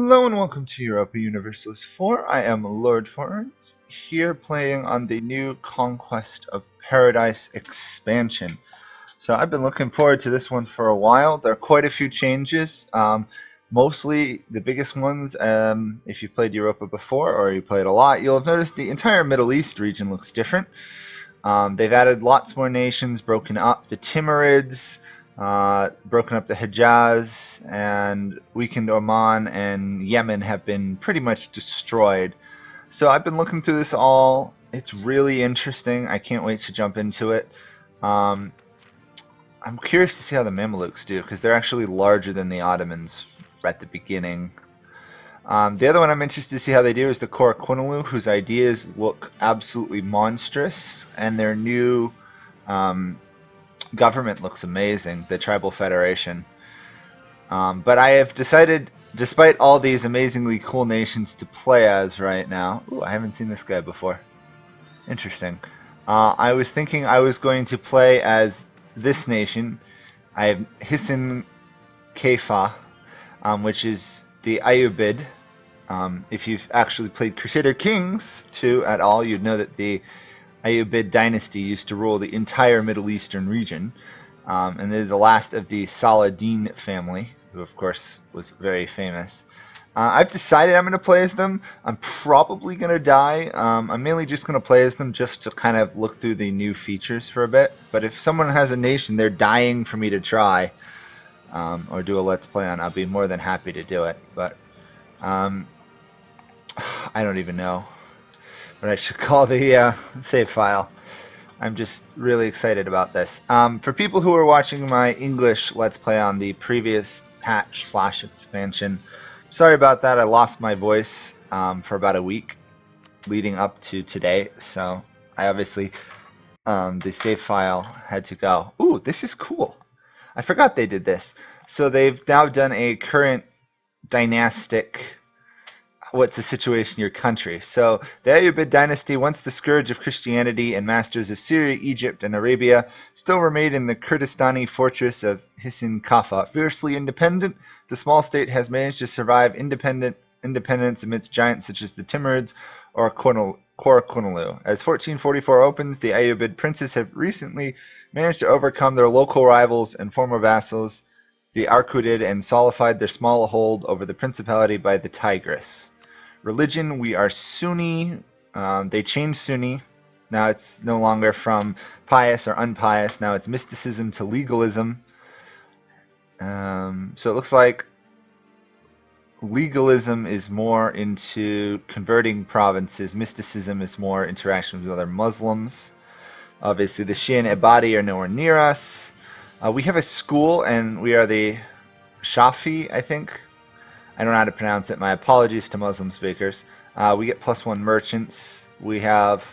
Hello and welcome to Europa Universalis 4. I am Lord Forwind, here playing on the new Conquest of Paradise expansion. So I've been looking forward to this one for a while. There are quite a few changes. Mostly the biggest ones, if you've played Europa before or you played a lot, you'll have noticed the entire Middle East region looks different. They've added lots more nations, broken up the Timurids, broken up the Hejaz, and weakened Oman and Yemen have been pretty much destroyed. So I've been looking through this all. It's really interesting. I can't wait to jump into it. I'm curious to see how the Mamelukes do, because they're actually larger than the Ottomans at the beginning. The other one I'm interested to see how they do is the Korokunilu, whose ideas look absolutely monstrous, and their new government looks amazing, the Tribal Federation. But I have decided, despite all these amazingly cool nations to play as right now... Ooh, I haven't seen this guy before. Interesting. I was thinking I was going to play as this nation. I have Hisn Kayfa, which is the Ayyubid. If you've actually played Crusader Kings 2 at all, you'd know that the Ayyubid dynasty used to rule the entire Middle Eastern region, and they're the last of the Saladin family, who of course was very famous. I've decided I'm going to play as them. I'm probably going to die. I'm mainly just going to play as them just to kind of look through the new features for a bit, but if someone has a nation they're dying for me to try or do a let's play on, I'll be more than happy to do it. But I don't even know what I should call the save file. I'm just really excited about this. For people who are watching my English Let's Play on the previous patch/expansion, sorry about that. I lost my voice for about a week leading up to today, so I obviously, the save file had to go. Ooh, this is cool. I forgot they did this. So they've now done a current dynastic... What's the situation in your country? So the Ayyubid dynasty, once the scourge of Christianity and masters of Syria, Egypt, and Arabia, still remain in the Kurdistani fortress of Hisn Kayfa. Fiercely independent, the small state has managed to survive independence amidst giants such as the Timurids or Korokunilu. As 1444 opens, the Ayyubid princes have recently managed to overcome their local rivals and former vassals, the Arkudid, and solidified their small hold over the principality by the Tigris. Religion, we are Sunni. They changed Sunni. Now it's no longer from pious or unpious. Now it's mysticism to legalism. So it looks like legalism is more into converting provinces. Mysticism is more interaction with other Muslims. Obviously the Shia and Ibadi are nowhere near us. We have a school, and we are the Shafi, I think. I don't know how to pronounce it. My apologies to Muslim speakers. We get +1 merchants. We have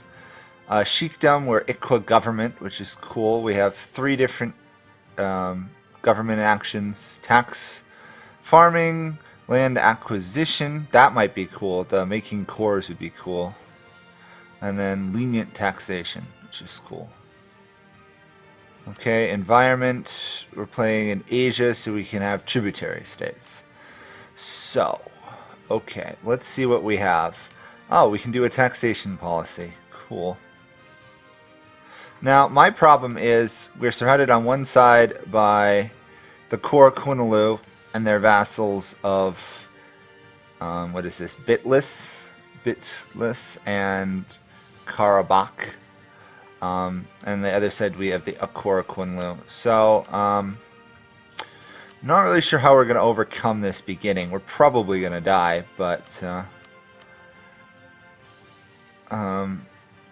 Sheikhdom, we're Iqwa government, which is cool. We have 3 different government actions. Tax, farming, land acquisition. That might be cool. The making cores would be cool. And then lenient taxation, which is cool. Okay, environment, we're playing in Asia so we can have tributary states. So, okay, let's see what we have. Oh, we can do a taxation policy. Cool. Now, my problem is we're surrounded on one side by the Korokunilu and their vassals of, what is this, Bitlis and Karabakh. And the other side we have the Korokunilu. So, not really sure how we're going to overcome this beginning. We're probably going to die, but...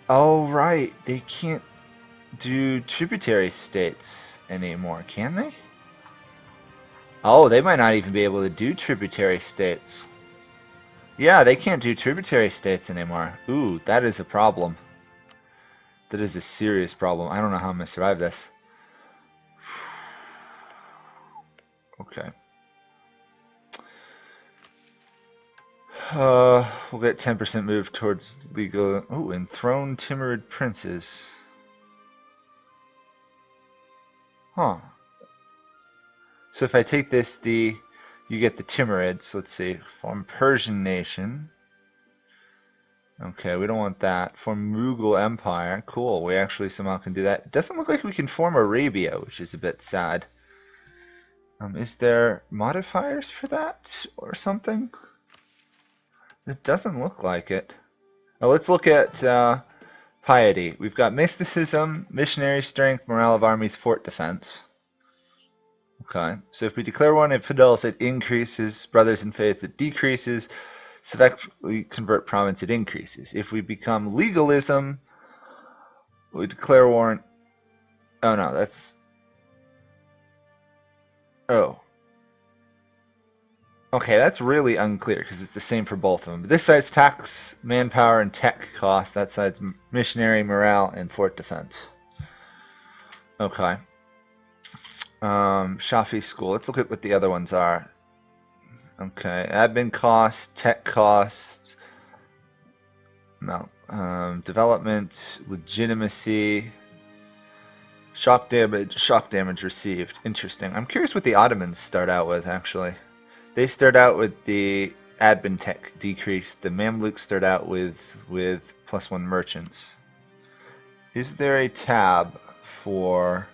oh, right. They can't do tributary states anymore, can they? Oh, they might not even be able to do tributary states. Yeah, they can't do tributary states anymore. Ooh, that is a problem. That is a serious problem. I don't know how I'm going to survive this. Okay. We'll get 10% move towards legal... Ooh, enthroned Timurid princes. Huh. So if I take this, the You get the Timurids. Let's see. Form Persian nation. Okay, we don't want that. Form Mughal Empire. Cool, we actually somehow can do that. It doesn't look like we can form Arabia, which is a bit sad. Is there modifiers for that or something? It doesn't look like it. Now let's look at piety. We've got mysticism, missionary strength, morale of armies, fort defense. Okay, so if we declare one infidels, it increases. Brothers in faith, it decreases. Selectively convert province, it increases. If we become legalism, we declare war. Oh no, that's. Oh. Okay, that's really unclear because it's the same for both of them. But this side's tax, manpower, and tech cost. That side's missionary, morale, and fort defense. Okay. Shafi school. Let's look at what the other ones are. Okay, admin cost, tech cost, no, development, legitimacy, shock damage received. Interesting. I'm curious what the Ottomans start out with, actually. They start out with the admin tech decrease. The Mamluks start out with +1 merchants. Is there a tab for...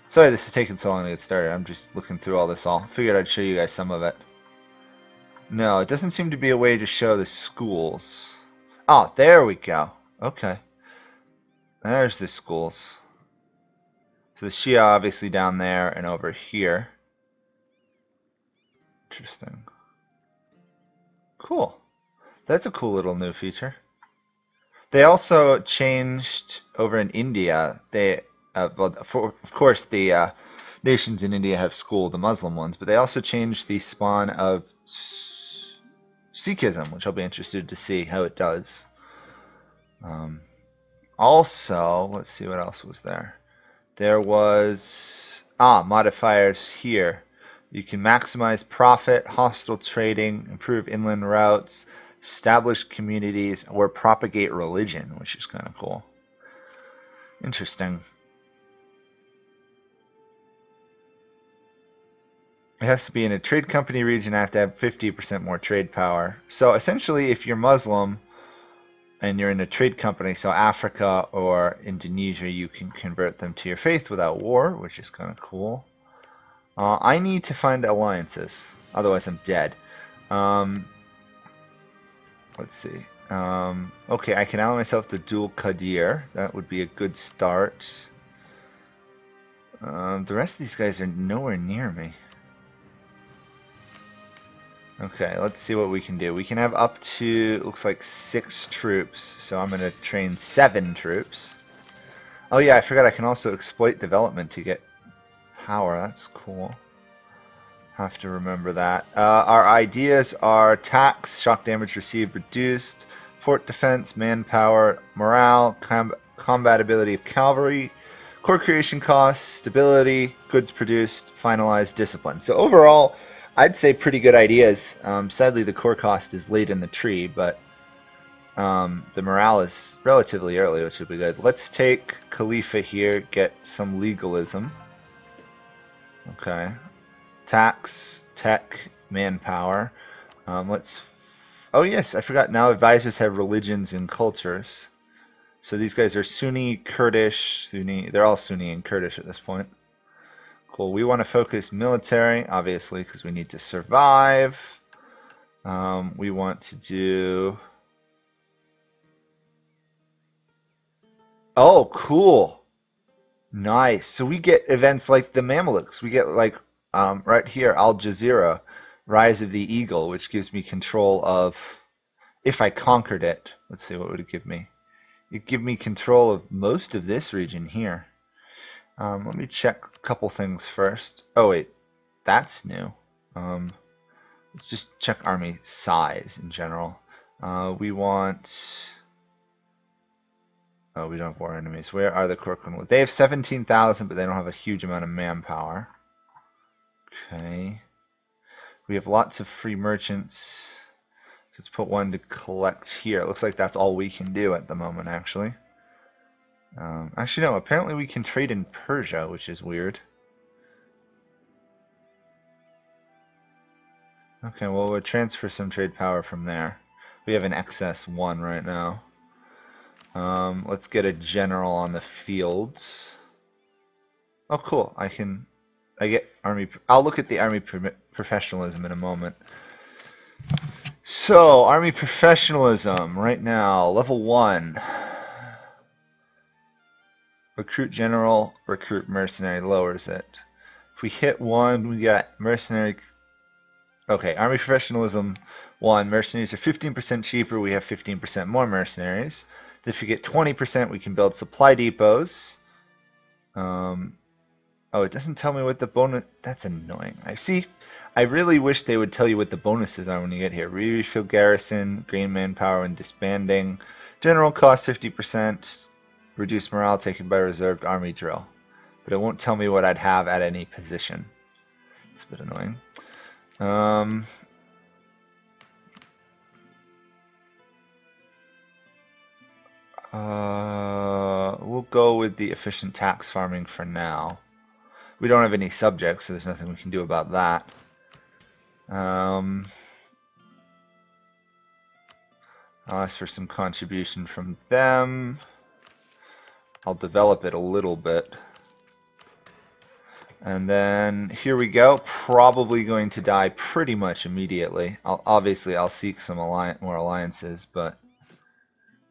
Sorry this is taking so long to get started. I'm just looking through all this all. Figured I'd show you guys some of it. No, it doesn't seem to be a way to show the schools. Oh, there we go. Okay. There's the schools. So the Shia obviously down there and over here. Interesting. Cool. That's a cool little new feature. They also changed over in India. Well, of course, the nations in India have schooled the Muslim ones, but they also changed the spawn of Sikhism, which I'll be interested to see how it does. Also, let's see what else was there. There was modifiers here. You can maximize profit, hostile trading, improve inland routes, establish communities, or propagate religion, which is kind of cool. Interesting. It has to be in a trade company region. I have to have 50% more trade power. So essentially, if you're Muslim and you're in a trade company, so Africa or Indonesia, you can convert them to your faith without war, which is kind of cool. I need to find alliances, otherwise I'm dead. Let's see. Okay, I can ally myself to Dul Qadir. That would be a good start. The rest of these guys are nowhere near me. Okay, let's see what we can do. We can have up to, looks like 6 troops, so I'm going to train 7 troops. Oh yeah, I forgot I can also exploit development to get power. That's cool. Have to remember that. Our ideas are tax, shock damage received reduced, fort defense, manpower, morale, combatability of cavalry, core creation costs, stability, goods produced, finalized, discipline. So overall, I'd say pretty good ideas. Sadly, the core cost is late in the tree, but the morale is relatively early, which would be good. Let's take Khalifa here, get some legalism. Okay. Tax, tech, manpower. Oh yes, I forgot. Now advisors have religions and cultures. So these guys are Sunni, Kurdish, Sunni. They're all Sunni and Kurdish at this point. Cool. We want to focus military, obviously, because we need to survive. We want to do... Oh, cool. Nice. So we get events like the Mamluks. We get like right here, Al Jazeera, Rise of the Eagle, which gives me control of, if I conquered it, let's see, what would it give me? It'd give me control of most of this region here. Let me check a couple things first. Oh wait, that's new. Let's just check army size in general. We want... Oh, we don't have war enemies. Where are the core criminals? They have 17,000, but they don't have a huge amount of manpower. Okay. We have lots of free merchants. Let's put one to collect here. It looks like that's all we can do at the moment, actually. Actually, no. Apparently we can trade in Persia, which is weird. Okay, well, we'll transfer some trade power from there. We have an excess 1 right now. Let's get a general on the fields. Oh, cool. I get army. I'll look at the army professionalism in a moment. So, army professionalism right now, level 1. Recruit general, recruit mercenary lowers it. If we hit 1, we got mercenary. Okay, army professionalism 1. Mercenaries are 15% cheaper. We have 15% more mercenaries. If we get 20%, we can build supply depots. Oh, it doesn't tell me what the bonus. That's annoying. I really wish they would tell you what the bonuses are when you get here. Refill garrison, gain manpower when disbanding. General cost 50%. Reduce morale taken by reserved army drill. But it won't tell me what I'd have at any position. It's a bit annoying. We'll go with the efficient tax farming for now. We don't have any subjects, so there's nothing we can do about that. I'll ask for some contribution from them. I'll develop it a little bit. And then here we go. Probably going to die pretty much immediately. Obviously, I'll seek some more alliances, but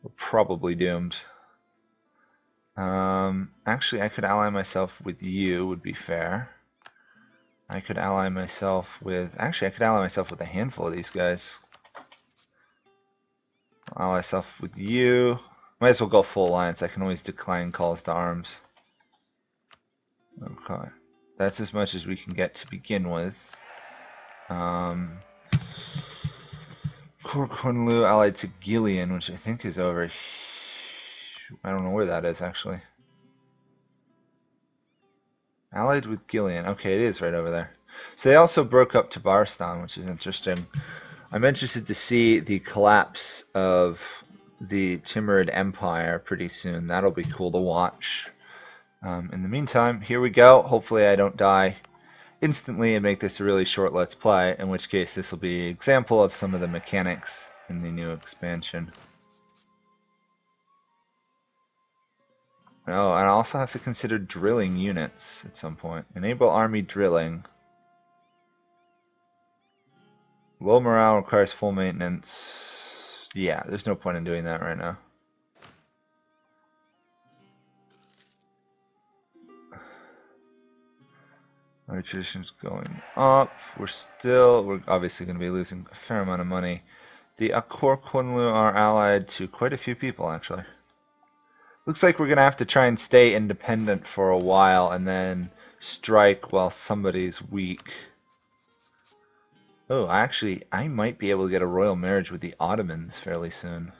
we're probably doomed. Actually, I could ally myself with you, would be fair. I could ally myself with... Actually, I could ally myself with a handful of these guys. I'll ally myself with you. Might as well go full alliance. I can always decline calls to arms. Okay. That's as much as we can get to begin with. Korkunlu allied to Gillian, which I think is over here. I don't know where that is, actually. Allied with Gillian. Okay, it is right over there. So they also broke up Tabaristan, which is interesting. I'm interested to see the collapse of the Timurid Empire pretty soon. That'll be cool to watch. In the meantime, here we go. Hopefully I don't die instantly and make this a really short Let's Play, in which case this will be an example of some of the mechanics in the new expansion. Oh, and I also have to consider drilling units at some point. Enable army drilling. Low morale requires full maintenance. Yeah, there's no point in doing that right now. Our tradition's going up. We're obviously going to be losing a fair amount of money. The Akor Kunlu are allied to quite a few people, actually. Looks like we're going to have to try and stay independent for a while and then strike while somebody's weak. Oh, actually, I might be able to get a royal marriage with the Ottomans fairly soon.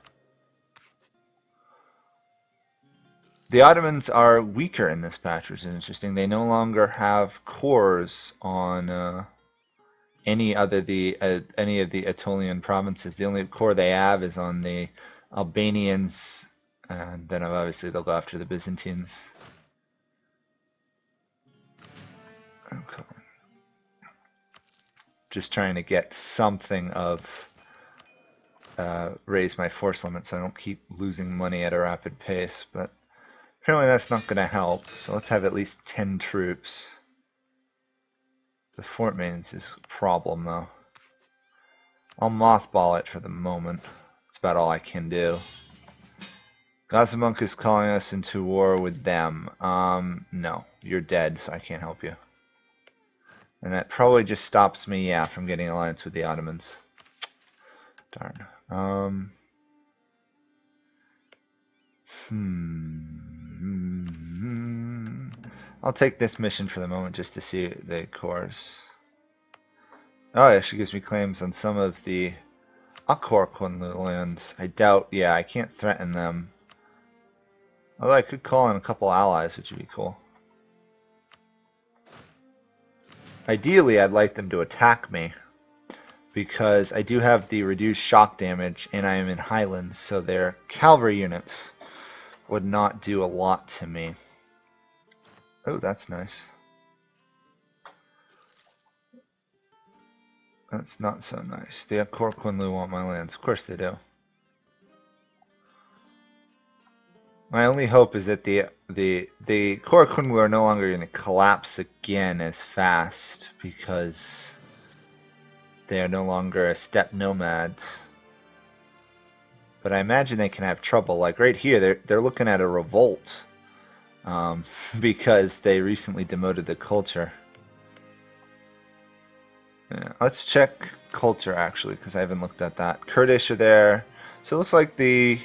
The Ottomans are weaker in this patch, which is interesting. They no longer have cores on any of the Aetolian provinces. The only core they have is on the Albanians, and then obviously they'll go after the Byzantines. Okay. Just trying to get something of raise my force limit so I don't keep losing money at a rapid pace, but apparently that's not going to help, so let's have at least 10 troops. The fort maintenance is a problem, though. I'll mothball it for the moment. That's about all I can do. Gazamunk is calling us into war with them. No, you're dead, so I can't help you. And that probably just stops me, yeah, from getting alliance with the Ottomans. Darn. I'll take this mission for the moment just to see the cores. Oh, it actually gives me claims on some of the Akor Kunlu lands. I doubt, yeah, I can't threaten them. Although I could call in a couple allies, which would be cool. Ideally, I'd like them to attack me, because I do have the reduced shock damage, and I am in Highlands, so their cavalry units would not do a lot to me. Oh, that's nice. That's not so nice. The Akor Kunlu want my lands. Of course they do. My only hope is that the Akor Kunlu are no longer going to collapse again as fast because they are no longer a steppe nomad. But I imagine they can have trouble. Like right here, they're looking at a revolt because they recently demoted the culture. Yeah, let's check culture actually, because I haven't looked at that. Kurdish are there, so it looks like the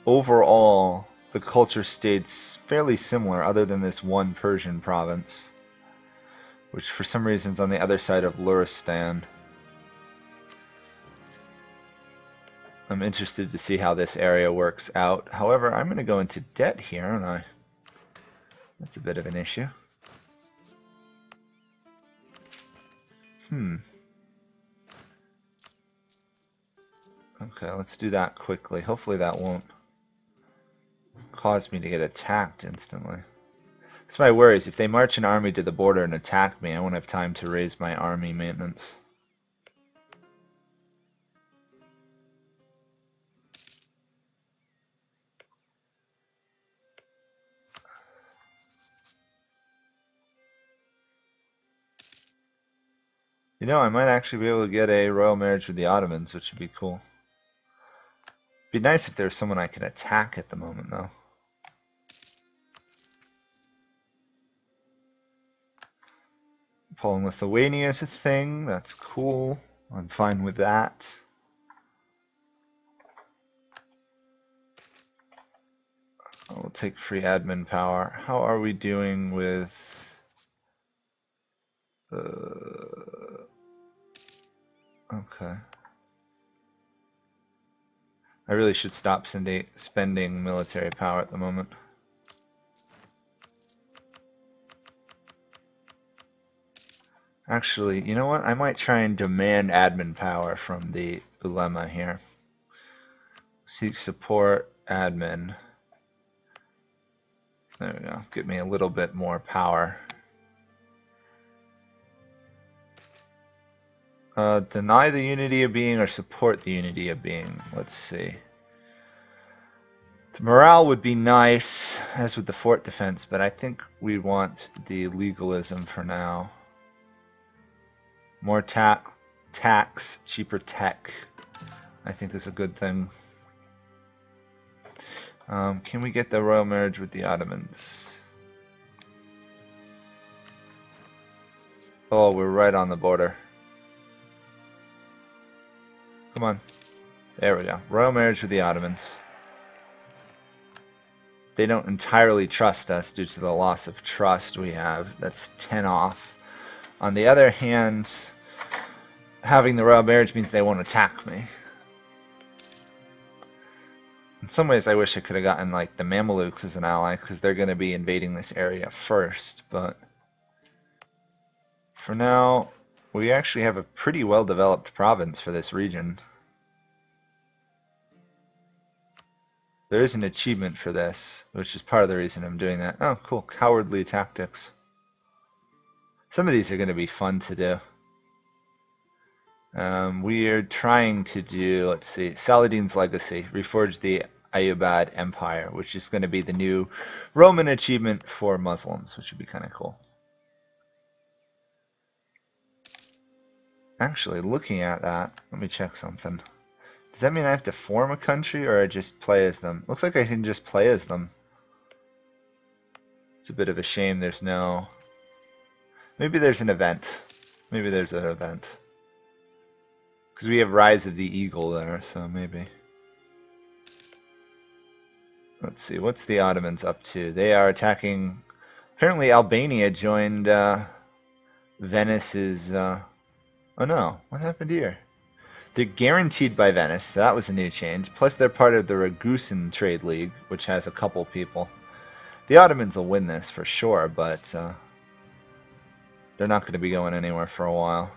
overall the culture stayed fairly similar, other than this one Persian province, which for some reason is on the other side of Luristan. I'm interested to see how this area works out. However, I'm going to go into debt here, aren't I? That's a bit of an issue. Okay, let's do that quickly. Hopefully that won't cause me to get attacked instantly. That's my worries. If they march an army to the border and attack me, I won't have time to raise my army maintenance. You know, I might actually be able to get a royal marriage with the Ottomans, which would be cool. It'd be nice if there was someone I could attack at the moment, though. Poland Lithuania is a thing. That's cool. I'm fine with that. I'll take free admin power. How are we doing with... Okay. I really should stop spending military power at the moment. Actually, you know what? I might try and demand admin power from the Ulema here. Seek support, admin. There we go. Give me a little bit more power. Deny the unity of being or support the unity of being. Let's see. The morale would be nice, as with the fort defense, but I think we want the legalism for now. More tax, cheaper tech. I think is a good thing. Can we get the royal marriage with the Ottomans? Oh, we're right on the border. Come on. There we go. Royal marriage with the Ottomans. They don't entirely trust us due to the loss of trust we have. That's 10 off. On the other hand, having the royal marriage means they won't attack me. In some ways, I wish I could have gotten like the Mamelukes as an ally, because they're going to be invading this area first. But for now, we actually have a pretty well-developed province for this region. There is an achievement for this, which is part of the reason I'm doing that. Oh, cool. Cowardly tactics. Some of these are going to be fun to do. We are trying to do, let's see, Saladin's Legacy. Reforge the Ayyubid Empire, which is going to be the new Roman achievement for Muslims, which would be kind of cool. Actually, looking at that, let me check something. Does that mean I have to form a country, or I just play as them? Looks like I can just play as them. It's a bit of a shame there's no... Maybe there's an event. Maybe there's an event. Because we have Rise of the Eagle there, so maybe. Let's see, what's the Ottomans up to? They are attacking... Apparently Albania joined Venice's... Oh no, what happened here? They're guaranteed by Venice, so that was a new change. Plus they're part of the Ragusan Trade League, which has a couple people. The Ottomans will win this for sure, but they're not going to be going anywhere for a while.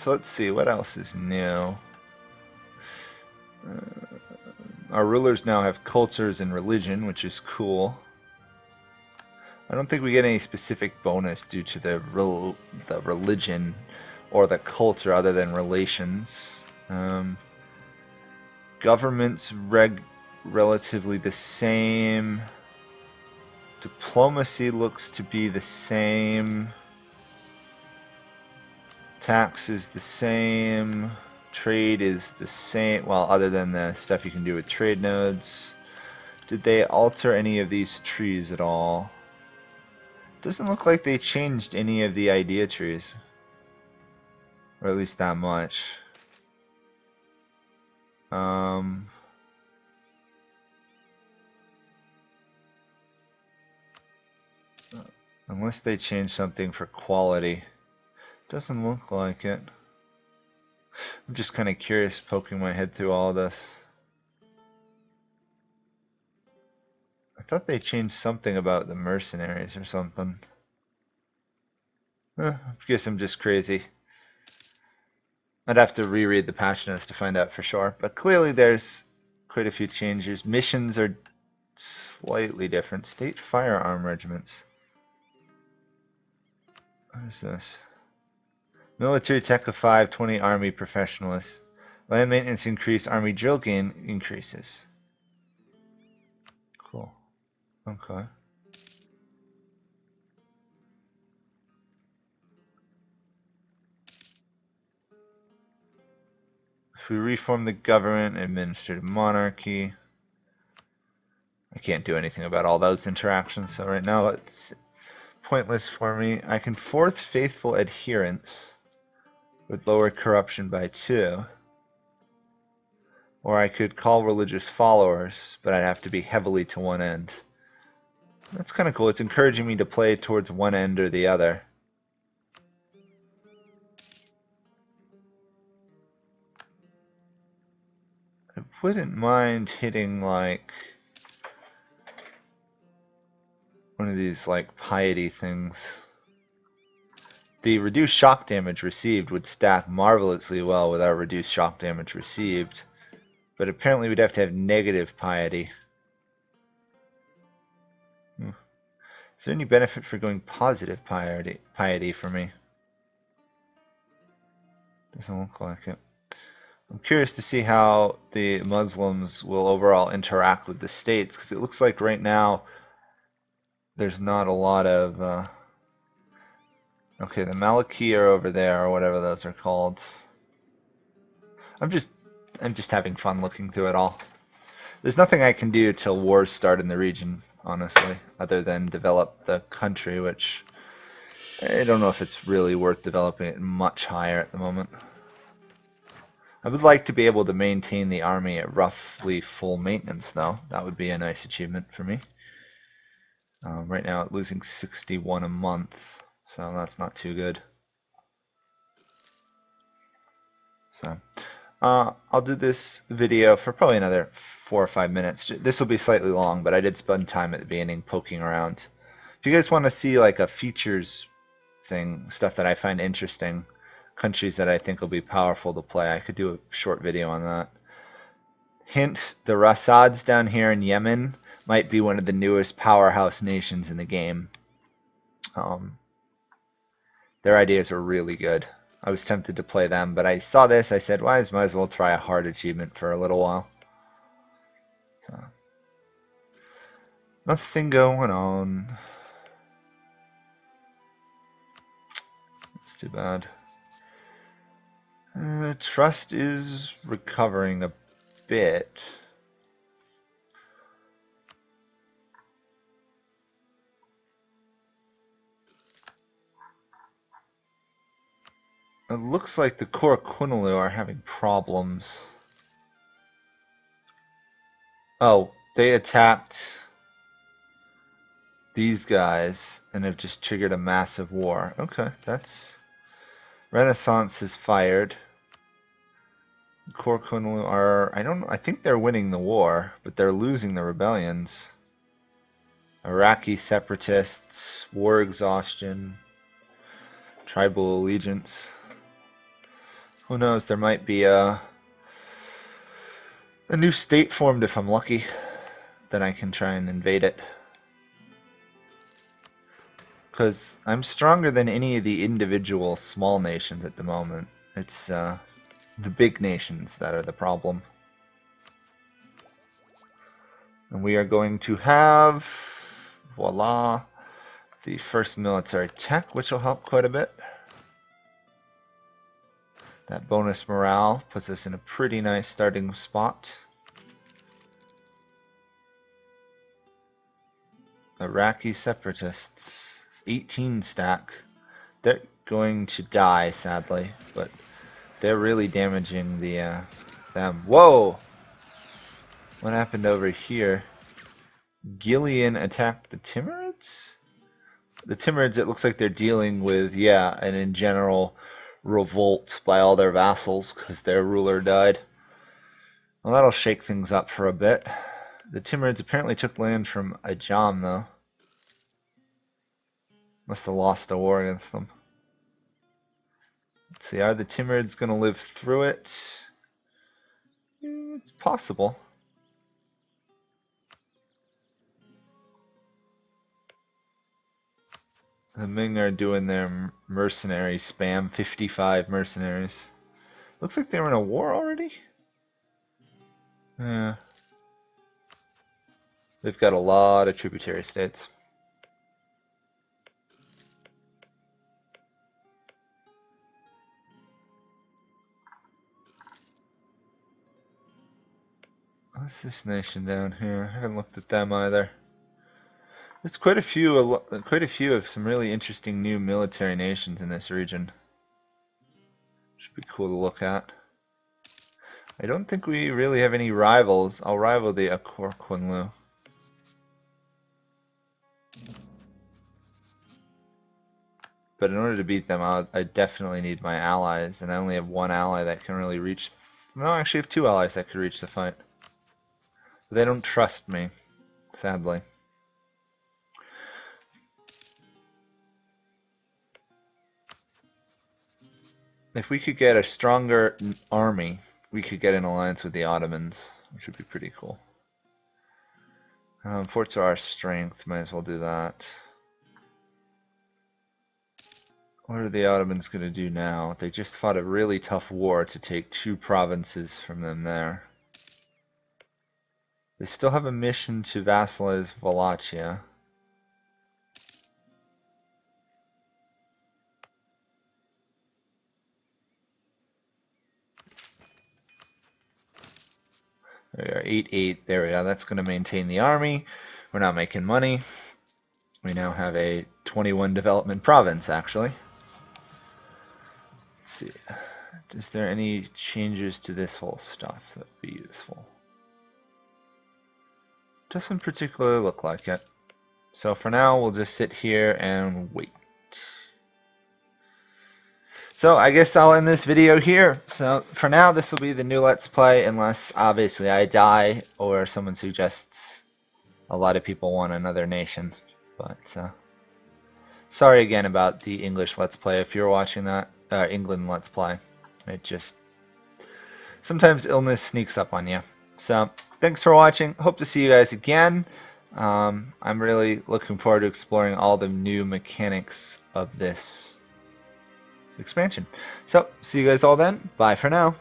So let's see, what else is new? Our rulers now have cultures and religion, which is cool. I don't think we get any specific bonus due to the religion or the culture other than relations. Government's relatively the same. Diplomacy looks to be the same. Tax is the same. Trade is the same. Well, other than the stuff you can do with trade nodes. Did they alter any of these trees at all? Doesn't look like they changed any of the idea trees. Or at least that much. Unless they changed something for quality. Doesn't look like it. I'm just kind of curious, poking my head through all this. I thought they changed something about the mercenaries or something. I guess I'm just crazy. I'd have to reread the patch notes to find out for sure. But clearly there's quite a few changes. Missions are slightly different. State firearm regiments. What is this? Military Tech of 5, 20 Army Professionalists. Land maintenance increase, Army drill gain increases. Cool. Okay. If we reform the government, administrative monarchy. I can't do anything about all those interactions, so right now it's pointless for me. I can fourth faithful adherents would lower corruption by 2. Or I could call religious followers, but I'd have to be heavily to one end. That's kind of cool. It's encouraging me to play towards one end or the other. I wouldn't mind hitting like one of these like piety things. The reduced shock damage received would stack marvelously well with our reduced shock damage received. But apparently we'd have to have negative piety. Is there any benefit for going positive piety for me? Doesn't look like it. I'm curious to see how the Muslims will overall interact with the states, because it looks like right now there's not a lot of... Okay, the Maliki are over there, or whatever those are called. I'm just having fun looking through it all. There's nothing I can do till wars start in the region, honestly, other than develop the country, which I don't know if it's really worth developing it much higher at the moment. I would like to be able to maintain the army at roughly full maintenance, though. That would be a nice achievement for me. Right now, it's losing 61 a month, so that's not too good. So, I'll do this video for probably another 4 or 5 minutes. This will be slightly long, but I did spend time at the beginning poking around. If you guys want to see like a features thing, stuff that I find interesting, countries that I think will be powerful to play, I could do a short video on that. Hint, the Rasads down here in Yemen might be one of the newest powerhouse nations in the game. Their ideas are really good. I was tempted to play them, but I saw this, I said, well, I might as well try a hard achievement for a little while. So, nothing going on. That's too bad. Trust is recovering a bit. It looks like the Korakunlu are having problems. Oh, they attacked these guys and have just triggered a massive war. Okay, that's... Renaissance is fired. Korakunlu are... I think they're winning the war, but they're losing the rebellions. Iraqi separatists, war exhaustion, tribal allegiance. Who knows, there might be a new state formed if I'm lucky. Then I can try and invade it. Because I'm stronger than any of the individual small nations at the moment. It's the big nations that are the problem. And we are going to have, voila, the first military tech, which will help quite a bit. That bonus morale puts us in a pretty nice starting spot. Iraqi separatists, 18 stack. They're going to die, sadly, but they're really damaging the them. Whoa! What happened over here? Gillian attacked the Timurids? The Timurids, it looks like they're dealing with, yeah, and in general revolt by all their vassals because their ruler died. Well, that'll shake things up for a bit. The Timurids apparently took land from Ajam, though. Must have lost a war against them. Let's see, are the Timurids going to live through it? It's possible. The Ming are doing their mercenary spam, 55 mercenaries. Looks like they were in a war already? Yeah. They've got a lot of tributary states. What's this nation down here? I haven't looked at them either. There's quite a few of some really interesting new military nations in this region. Should be cool to look at. I don't think we really have any rivals. I'll rival the Akor Kunlu. But in order to beat them, I definitely need my allies, and I only have one ally that can really reach. No, I actually have two allies that could reach the fight. But they don't trust me, sadly. If we could get a stronger army, we could get an alliance with the Ottomans, which would be pretty cool. Forts are our strength, might as well do that. What are the Ottomans going to do now? They just fought a really tough war to take 2 provinces from them there. They still have a mission to vassalize Wallachia. There we are, 8-8. There we go. That's going to maintain the army. We're not making money. We now have a 21 development province, actually. Let's see. Is there any changes to this whole stuff that would be useful? Doesn't particularly look like it. So for now, we'll just sit here and wait. So I guess I'll end this video here. So for now, this will be the new Let's Play, unless obviously I die or someone suggests a lot of people want another nation. But sorry again about the English Let's Play. If you're watching that, England Let's Play, it just sometimes illness sneaks up on you. So thanks for watching. Hope to see you guys again. I'm really looking forward to exploring all the new mechanics of this expansion. So, see you guys all then. Bye for now.